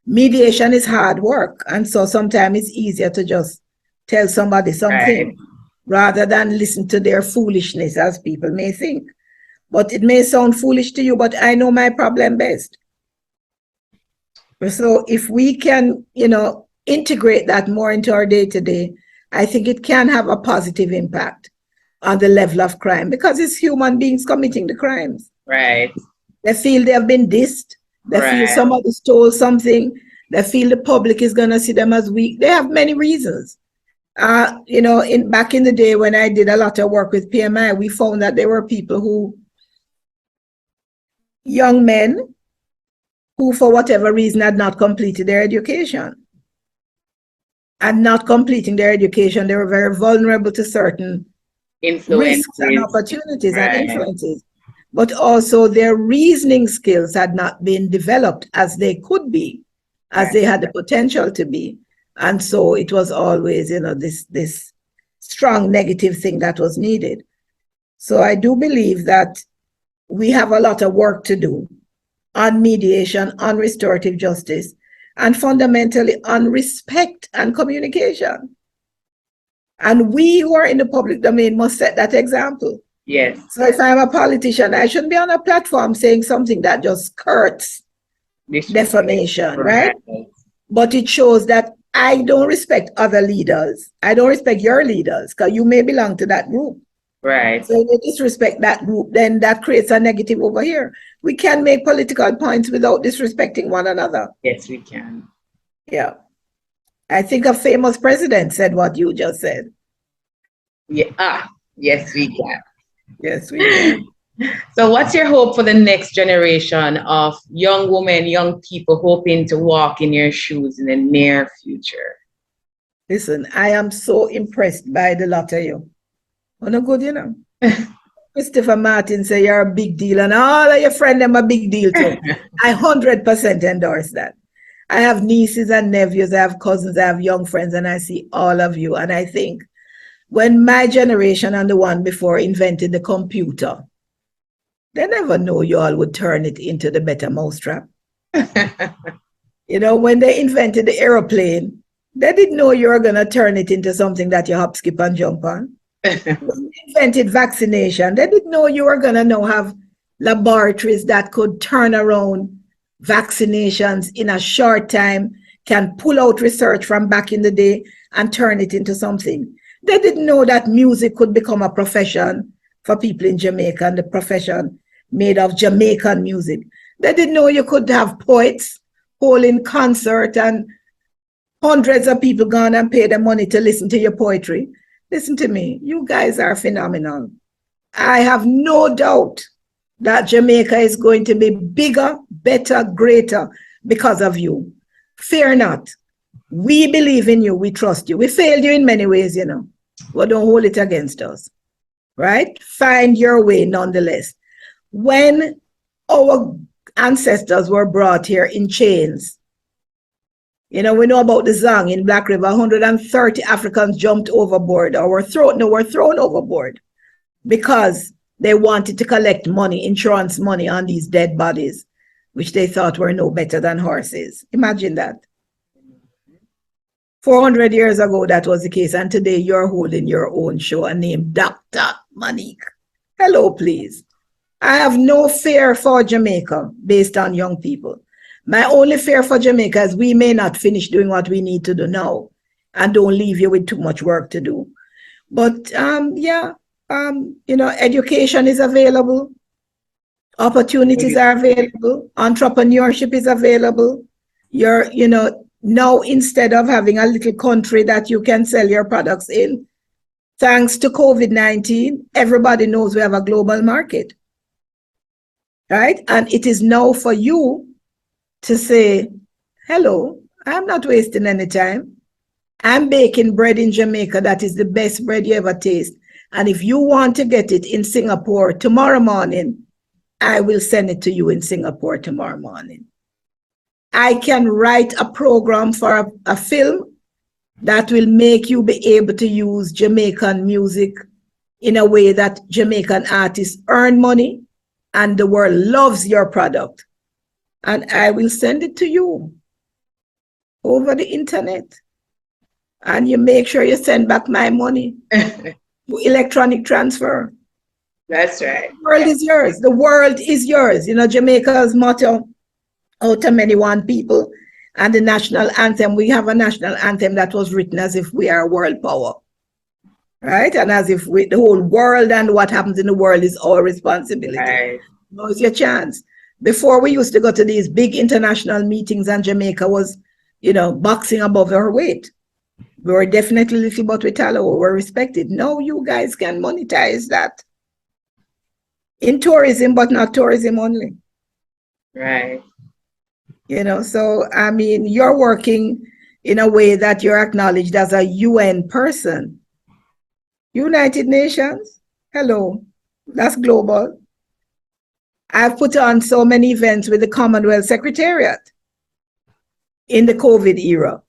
Mediation is hard work, and so sometimes it's easier to just tell somebody something rather than listen to their foolishness, as people may think. But it may sound foolish to you, but I know my problem best. So if we can, integrate that more into our day-to-day, I think it can have a positive impact on the level of crime, because it's human beings committing the crimes. They feel they have been dissed. They feel somebody stole something. They feel the public is going to see them as weak. They have many reasons. Back in the day when I did a lot of work with PMI, we found that there were people young men who, for whatever reason, had not completed their education. And not completing their education, they were very vulnerable to certain risks and opportunities and influences. But also their reasoning skills had not been developed as they could be, as they had the potential to be. And so it was always, this strong negative thing that was needed. So I do believe that we have a lot of work to do on mediation, on restorative justice, and fundamentally on respect and communication. And we who are in the public domain must set that example. So if I'm a politician, I shouldn't be on a platform saying something that just skirts defamation, right? But it shows that I don't respect other leaders. I don't respect your leaders, because you may belong to that group. So if you disrespect that group, then that creates a negative over here. We can make political points without disrespecting one another. Yes, we can. Yeah. I think a famous president said what you just said. Yes, we can. Yes, we can. So what's your hope for the next generation of young women, young people hoping to walk in your shoes in the near future? Listen, I am so impressed by the lot of you. No good, Christopher Martin say you're a big deal, and all of your friends them a big deal too. I 100% endorse that. I have nieces and nephews, I have cousins, I have young friends, and I see all of you, and I think When my generation and the one before invented the computer, they never know you all would turn it into the better mousetrap. You know, when they invented the aeroplane, they didn't know you were going to turn it into something that you hop, skip, and jump on. When they invented vaccination, they didn't know you were going to now have laboratories that could turn around vaccinations in a short time, can pull out research from back in the day and turn it into something. They didn't know that music could become a profession for people in Jamaica, and the profession made of Jamaican music. They didn't know you could have poets holding concert and hundreds of people gone and pay them money to listen to your poetry. Listen to me, you guys are phenomenal. I have no doubt that Jamaica is going to be bigger, better, greater because of you. Fear not. We believe in you. We trust you. We failed you in many ways, you know, but don't hold it against us, right? Find your way nonetheless. When our ancestors were brought here in chains, you know, we know about the Zang in Black River, 130 Africans jumped overboard or were thrown overboard because they wanted to collect money, insurance money on these dead bodies, which they thought were no better than horses. Imagine that. 400 years ago, that was the case. And today you're holding your own show named Dr. Monique. Hello, please. I have no fear for Jamaica based on young people. My only fear for Jamaica is we may not finish doing what we need to do now and don't leave you with too much work to do. But you know, education is available. Opportunities are available. Entrepreneurship is available. You're, you know, now instead of having a little country that you can sell your products in, thanks to COVID-19, everybody knows we have a global market, right? And it is now for you to say, hello, I'm not wasting any time. I'm baking bread in Jamaica that is the best bread you ever taste. And if you want to get it in Singapore tomorrow morning, I will send it to you in Singapore tomorrow morning. I can write a program for a film that will make you be able to use Jamaican music in a way that Jamaican artists earn money and the world loves your product. And I will send it to you over the internet. And you make sure you send back my money. Electronic transfer. That's right. The world is yours. The world is yours. You know, Jamaica's motto, out of many one people, and the national anthem. We have a national anthem that was written as if we are a world power, right? And as if the whole world and what happens in the world is our responsibility. Right. Now it's your chance. Before we used to go to these big international meetings and Jamaica was, you know, boxing above our weight. We were definitely little but we tallow, we're respected. Now you guys can monetize that in tourism, but not tourism only. Right. You know, so I mean, you're working in a way that you're acknowledged as a UN person. United Nations, hello, that's global. I've put on so many events with the Commonwealth Secretariat in the COVID era.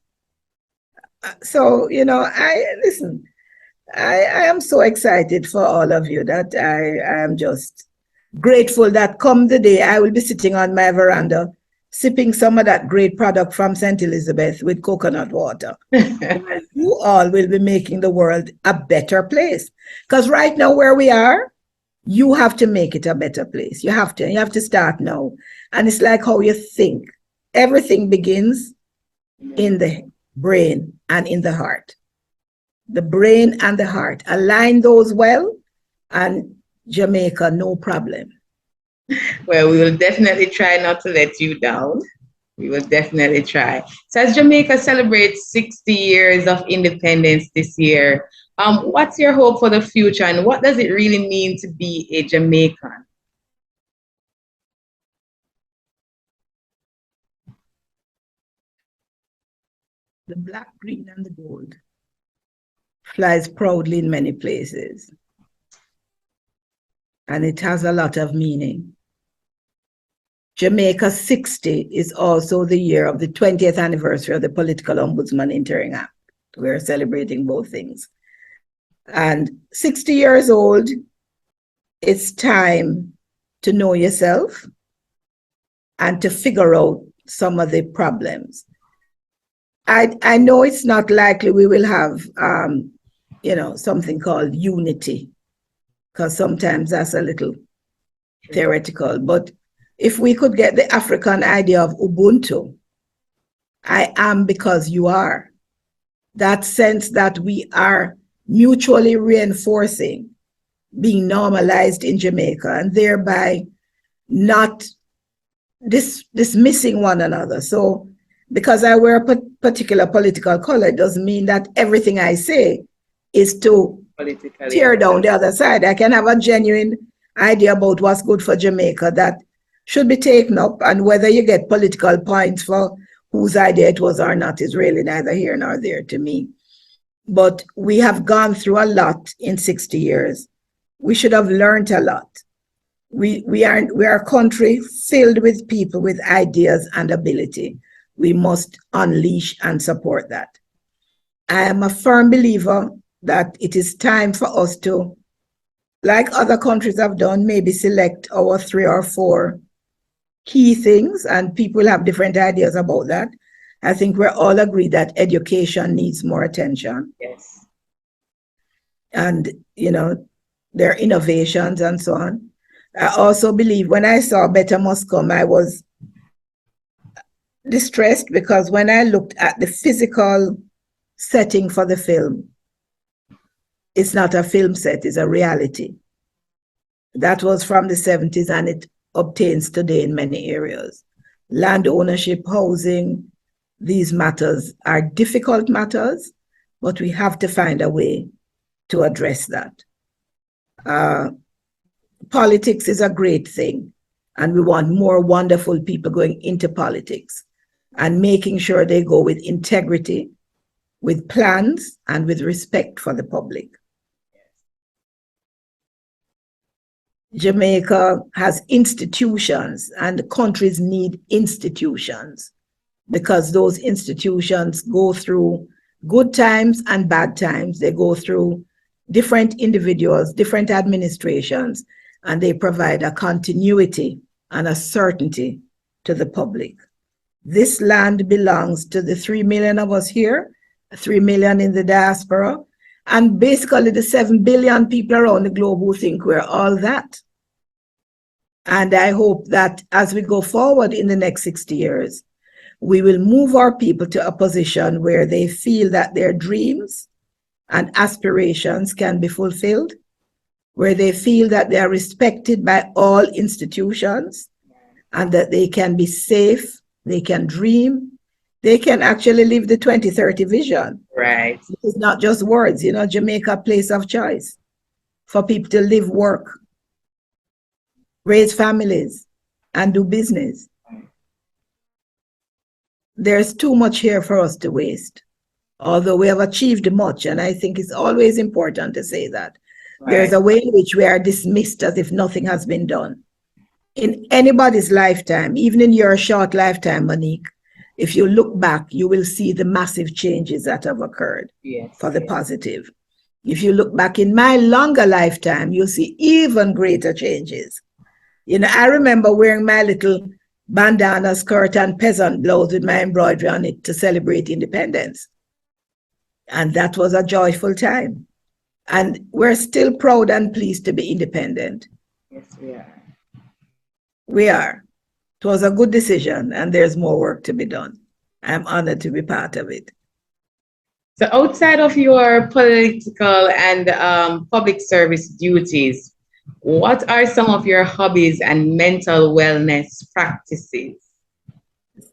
So, you know, I am so excited for all of you that I am just grateful that come the day I will be sitting on my veranda sipping some of that great product from St. Elizabeth with coconut water. You all will be making the world a better place. Because right now where we are, you have to make it a better place. You have to start now. And it's like how you think. Everything begins in the brain and in the heart. The brain and the heart. Align those well, and Jamaica, no problem. Well, we will definitely try not to let you down. We will definitely try. So as Jamaica celebrates 60 years of independence this year, what's your hope for the future and what does it really mean to be a Jamaican? The black, green, and the gold flies proudly in many places. And it has a lot of meaning. Jamaica 60 is also the year of the 20th anniversary of the Political Ombudsman Interim Act. We're celebrating both things. And 60 years old, it's time to know yourself and to figure out some of the problems. I know it's not likely we will have, something called unity, because sometimes that's a little theoretical. But if we could get the African idea of Ubuntu, I am because you are, that sense that we are mutually reinforcing, being normalized in Jamaica, and thereby not dismissing one another. So because I wear a particular political color, it doesn't mean that everything I say is to tear down the other side. I can have a genuine idea about what's good for Jamaica that should be taken up, and whether you get political points for whose idea it was or not is really neither here nor there to me. But we have gone through a lot in 60 years. We should have learned a lot. We are a country filled with people with ideas and ability. We must unleash and support that. I am a firm believer that it is time for us to, like other countries have done, maybe select our 3 or 4 key things, and people have different ideas about that. I think we're all agreed that education needs more attention. Yes. And, there are innovations and so on. I also believe when I saw Better Must Come, I was distressed, because when I looked at the physical setting for the film, it's not a film set, it's a reality. That was from the 70s, and it obtains today in many areas. Land ownership, housing, these matters are difficult matters, but we have to find a way to address that. Politics is a great thing, and we want more wonderful people going into politics and making sure they go with integrity, with plans, and with respect for the public. Jamaica has institutions, and countries need institutions, because those institutions go through good times and bad times. They go through different individuals, different administrations, and they provide a continuity and a certainty to the public. This land belongs to the 3 million of us here, 3 million in the diaspora, and basically the 7 billion people around the globe who think we're all that. And I hope that as we go forward in the next 60 years, we will move our people to a position where they feel that their dreams and aspirations can be fulfilled, where they feel that they are respected by all institutions, and that they can be safe, they can dream, they can actually live the 2030 vision. Right. It's not just words, Jamaica, a place of choice for people to live, work, raise families, and do business. There's too much here for us to waste, although we have achieved much, and I think it's always important to say that. Right. There's a way in which we are dismissed as if nothing has been done. In anybody's lifetime, even in your short lifetime, Monique, if you look back, you will see the massive changes that have occurred for the positive. If you look back in my longer lifetime, you'll see even greater changes. I remember wearing my little bandana skirt and peasant blouse with my embroidery on it to celebrate independence. And that was a joyful time. And we're still proud and pleased to be independent. Yes, we are. We are. It was a good decision, and there's more work to be done. I'm honored to be part of it. So outside of your political and public service duties, what are some of your hobbies and mental wellness practices?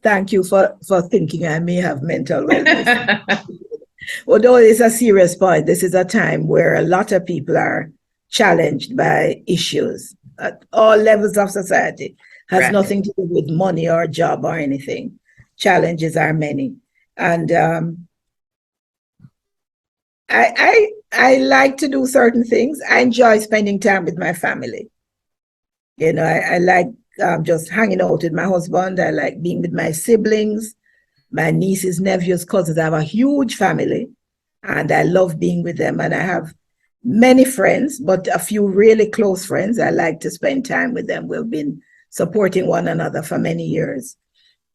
Thank you for thinking I may have mental wellness. Although it's a serious point, this is a time where a lot of people are challenged by issues at all levels of society. Has right. Nothing to do with money or job or anything. Challenges are many. And I like to do certain things. I enjoy spending time with my family. I like just hanging out with my husband. I like being with my siblings, my nieces, nephews, cousins. I have a huge family, and I love being with them. And I have many friends, but a few really close friends. I like to spend time with them. We've been supporting one another for many years.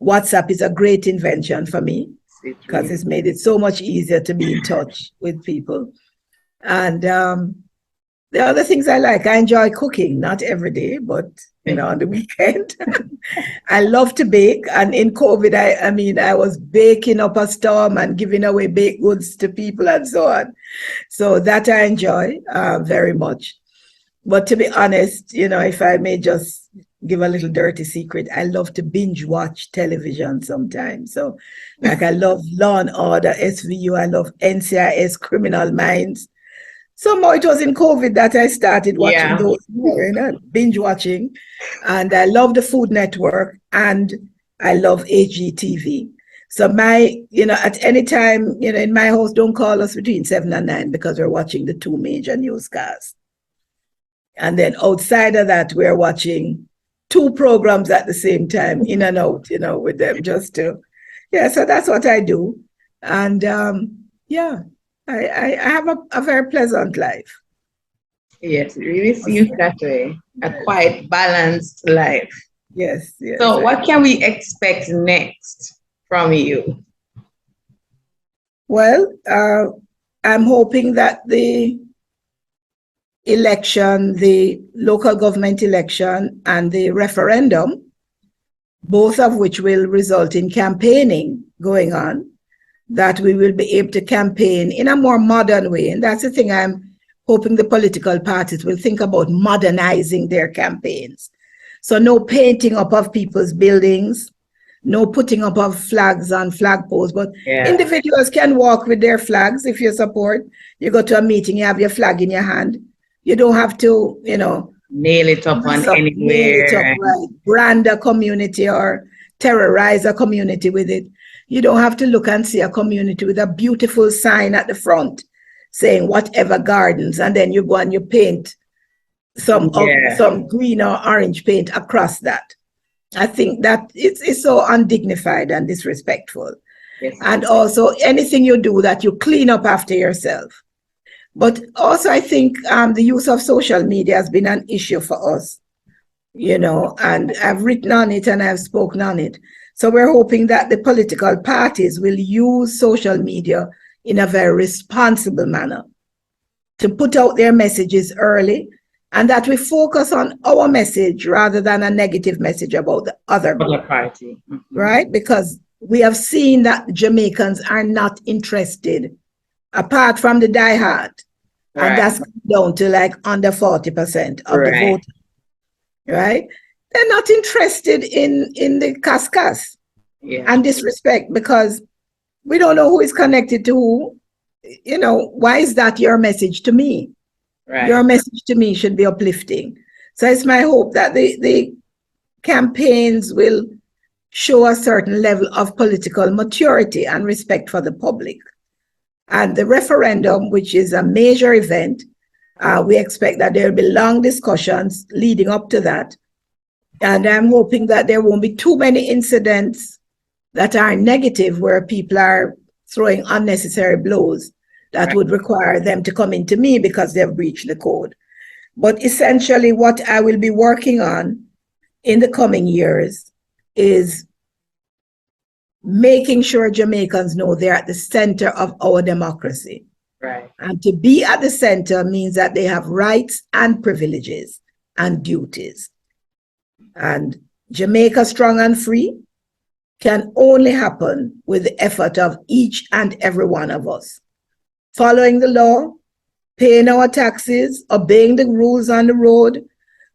WhatsApp is a great invention for me because it's made it so much easier to be in touch with people. And the other things I like, I enjoy cooking, not every day, but on the weekend. I love to bake. And in COVID, I was baking up a storm and giving away baked goods to people and so on. So that I enjoy very much. But to be honest, if I may just give a little dirty secret, I love to binge watch television sometimes. So like I love Law and Order, SVU, I love NCIS, Criminal Minds. Somehow it was in COVID that I started watching those, binge watching. And I love the Food Network and I love HGTV. So at any time, in my house, don't call us between 7 and 9 because we're watching the two major newscasts. And then outside of that, we're watching 2 programs at the same time, in and out, with them so that's what I do. And I have a very pleasant life. Yes, it really seems that way. A quite balanced life. Yes. So what can we expect next from you? Well, I'm hoping that the election, the local government election and the referendum, both of which will result in campaigning going on, that we will be able to campaign in a more modern way. And that's the thing I'm hoping the political parties will think about, modernizing their campaigns. So no painting up of people's buildings, no putting up of flags on flagpoles, but individuals can walk with their flags if you support. You go to a meeting, you have your flag in your hand. You don't have to, nail it up on anywhere. Nail it up, right. Brand a community or terrorize a community with it. You don't have to look and see a community with a beautiful sign at the front saying whatever gardens, and then you go and you paint some green or orange paint across that. I think that it's so undignified and disrespectful. Yes. And also anything you do that you clean up after yourself. But also I think the use of social media has been an issue for us, and I've written on it and I've spoken on it. So we're hoping that the political parties will use social media in a very responsible manner to put out their messages early, and that we focus on our message rather than a negative message about the other party. Mm-hmm. Right? Because we have seen that Jamaicans are not interested, apart from the diehard, and that's down to like under 40% of the vote. Right? They're not interested in the cascas and disrespect, because we don't know who is connected to who. Why is that your message to me? Right. Your message to me should be uplifting. So it's my hope that the campaigns will show a certain level of political maturity and respect for the public. And the referendum, which is a major event, we expect that there will be long discussions leading up to that. And I'm hoping that there won't be too many incidents that are negative, where people are throwing unnecessary blows that would require them to come into me because they've breached the code. But essentially what I will be working on in the coming years is making sure Jamaicans know they're at the center of our democracy. Right. And to be at the center means that they have rights and privileges and duties. And Jamaica Strong and Free can only happen with the effort of each and every one of us. Following the law, paying our taxes, obeying the rules on the road,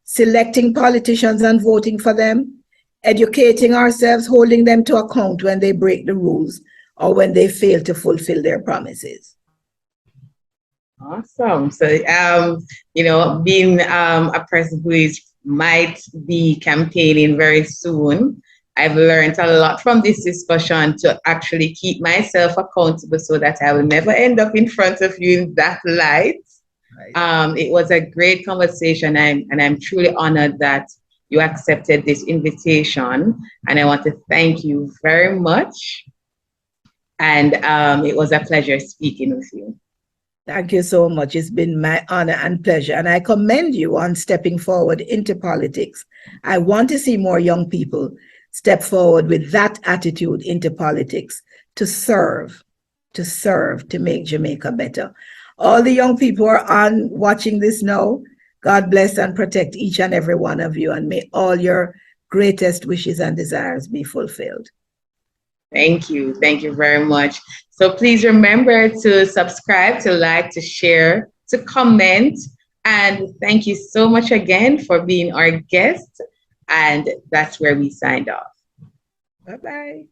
selecting politicians and voting for them, educating ourselves, holding them to account when they break the rules or when they fail to fulfill their promises. Awesome. So, being a person who might be campaigning very soon, I've learned a lot from this discussion to actually keep myself accountable so that I will never end up in front of you in that light. Right. It was a great conversation, and I'm truly honored that you accepted this invitation. And I want to thank you very much. And it was a pleasure speaking with you. Thank you so much. It's been my honor and pleasure. And I commend you on stepping forward into politics. I want to see more young people step forward with that attitude into politics to serve, to make Jamaica better. All the young people who are on watching this now, God bless and protect each and every one of you, and may all your greatest wishes and desires be fulfilled. Thank you. Thank you very much. So please remember to subscribe, to like, to share, to comment. And thank you so much again for being our guest. And that's where we signed off. Bye-bye.